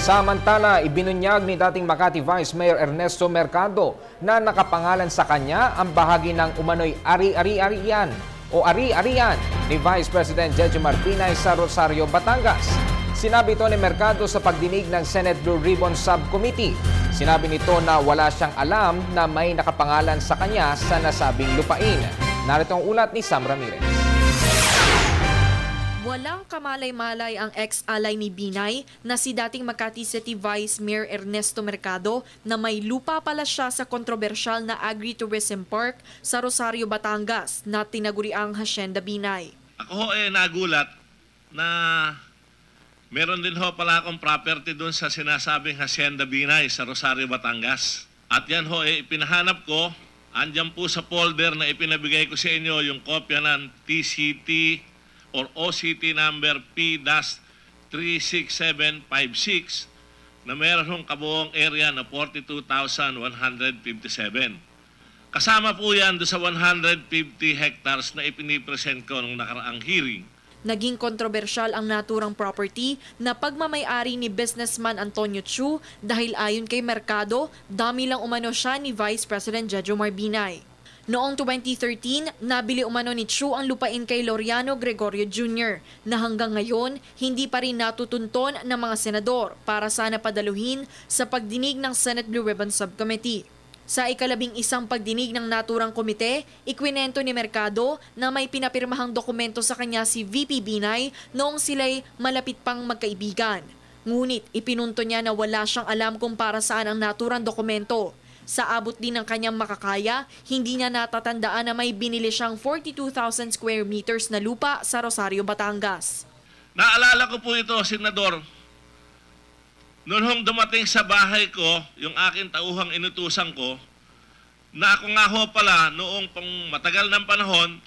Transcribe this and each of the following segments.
Samantala, ibinunyag ni dating Makati Vice Mayor Ernesto Mercado na nakapangalan sa kanya ang bahagi ng umano'y ari-arian ni Vice President Jejomar Binay sa Rosario, Batangas. Sinabi ito ni Mercado sa pagdinig ng Senate Blue Ribbon Subcommittee. Sinabi nito na wala siyang alam na may nakapangalan sa kanya sa nasabing lupain. Narito ang ulat ni Sam Ramirez. Walang kamalay-malay ang ex-alay ni Binay na si dating Makati City Vice Mayor Ernesto Mercado na may lupa pala siya sa kontrobersyal na Agri-Tourism Park sa Rosario, Batangas na tinaguriang Hacienda Binay. Ako nagulat na meron din pala akong property doon sa sinasabing Hacienda Binay sa Rosario, Batangas. At yan ipinahanap ko, andyan po sa folder na ipinabigay ko sa inyo yung kopya ng TCT or OCT number P-36756 na meron kabuong area na 42,157. Kasama po yan do sa 150 hectares na ipinipresent ko nung nakaraang hearing. Naging kontrobersyal ang naturang property na pagmamay-ari ni businessman Antonio Chu dahil ayon kay Mercado, dami lang umano siya ni Vice President Jejomar Binay. Noong 2013, nabili umano ni Chu ang lupain kay Laureano Gregorio Jr. na hanggang ngayon hindi pa rin natutunton ng mga senador para sana padaluhin sa pagdinig ng Senate Blue Ribbon Subcommittee. Sa ika-11 pagdinig ng naturang komite, ikwinento ni Mercado na may pinapirmahang dokumento sa kanya si VP Binay noong sila'y malapit pang magkaibigan. Ngunit ipinunto niya na wala siyang alam kung para saan ang naturang dokumento. Sa abot din ng kanyang makakaya, hindi niya natatandaan na may binili siyang 42,000 square meters na lupa sa Rosario, Batangas. Naalala ko po ito, Senador. Noong dumating sa bahay ko, yung aking tauhang inutusan ko, na ako nga pala noong matagal ng panahon,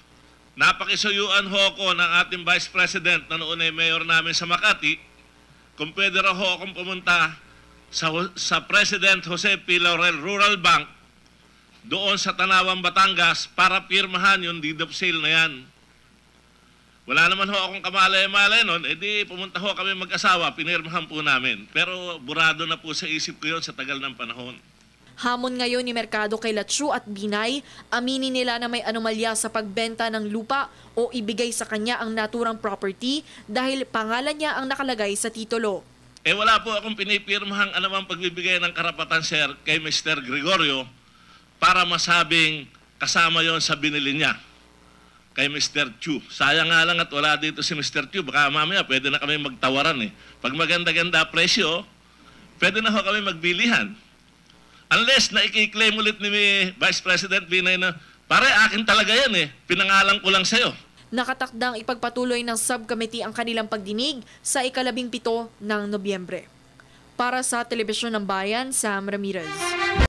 napakisuyuan ko ng ating Vice President na noon ay mayor namin sa Makati, kung pwede raw akong pumunta sa President Jose P. Laurel Rural Bank doon sa Tanawan, Batangas para pirmahan yung deed of sale na yan. Wala naman akong kamalay-malay nun, edi pumunta kami mag-asawa, pinirmahan po namin. Pero burado na po sa isip ko yun sa tagal ng panahon. Hamon ngayon ni Mercado kay Chu at Binay, aminin nila na may anomalya sa pagbenta ng lupa o ibigay sa kanya ang naturang property dahil pangalan niya ang nakalagay sa titulo. Wala po akong pinipirmahang anumang pagbibigay ng karapatan, sir, kay Mr. Gregorio para masabing kasama yon sa binili niya kay Mr. Chu. Sayang nga lang at wala dito si Mr. Chu. Baka mamaya pwede na kami magtawaran Pag maganda-ganda presyo, pwede na kami magbilihan. Unless na i-claim ulit ni Vice President Binay na, pare, akin talaga yan pinangalan ko lang sa'yo. Nakatakdang ipagpatuloy ng subcommittee ang kanilang pagdinig sa ika-17 ng Nobyembre. Para sa Telebisyon ng Bayan, Sam Ramirez.